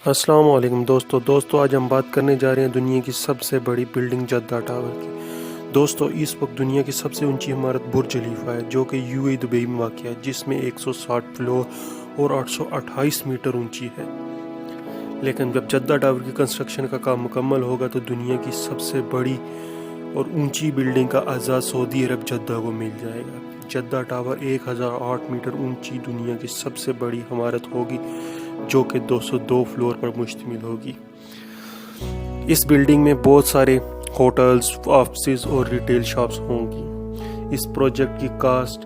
السلام علیکم دوستو آج ہم بات کرنے جا رہے ہیں دنیا کی سب سے بڑی بلڈنگ جدہ ٹاور کی۔ دوستو اس وقت دنیا کی سب سے اونچی عمارت برج خلیفہ ہے جو کہ یو اے ای دبئی میں واقع ہے، جس میں 160 فلور اور 828 میٹر اونچی ہے۔ لیکن جب جدہ ٹاور کی کنسٹرکشن کا کام مکمل ہوگا تو دنیا کی سب سے بڑی اور اونچی بلڈنگ کا اعزاز سعودی عرب جدہ کو مل جائے گا۔ جدہ ٹاور 1008 میٹر اونچی دنیا کی سب سے بڑی عمارت ہوگی جو کہ 202 فلور پر مشتمل ہوگی۔ اس بلڈنگ میں بہت سارے ہوٹلز، آفسز اور ریٹیل شاپس ہوں گی۔ اس پروجیکٹ کی کاسٹ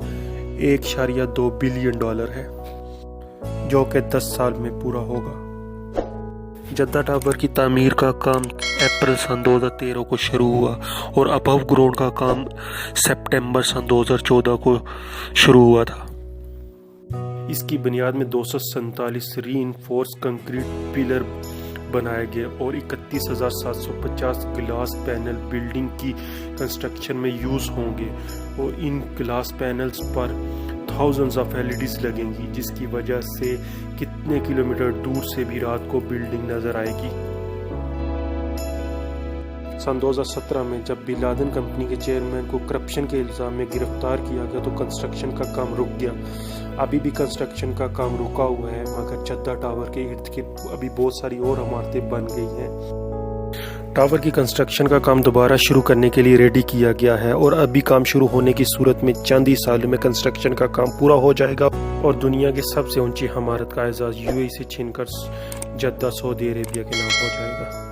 $1.2 بلین ہے جو کہ 10 سال میں پورا ہوگا۔ جدہ ٹاور کی تعمیر کا کام اپریل سن 2013 کو شروع ہوا اور ابو گراؤنڈ کا کام سپٹمبر سن 2014 کو شروع ہوا تھا۔ اس کی بنیاد میں 247 ری انفورس کنکریٹ پلر بنائے گئے اور 31,750 گلاس پینل بلڈنگ کی کنسٹرکشن میں یوز ہوں گے، اور ان گلاس پینلز پر thousands of LEDs لگیں گی، جس کی وجہ سے کتنے کلومیٹر دور سے بھی رات کو بلڈنگ نظر آئے گی۔ سن 2017 میں جب بن لادن کمپنی کے چیئرمین کو کرپشن کے الزام میں گرفتار کیا گیا تو کنسٹرکشن کا کام رک گیا۔ ابھی بھی کنسٹرکشن کا کام رکا ہوا ہے، مگر جدہ ٹاور کے ارد گرد ابھی بہت ساری اور عمارتیں بن گئی ہیں۔ ٹاور کی کنسٹرکشن کا کام دوبارہ شروع کرنے کے لیے ریڈی کیا گیا ہے، اور ابھی کام شروع ہونے کی صورت میں چند ہی سالوں میں کنسٹرکشن کا کام پورا ہو جائے گا اور دنیا کی سب سے اونچی عمارت کا اعزاز یو اے ای سے چھین کر جدہ سعودی عربیہ کے نام ہو جائے گا۔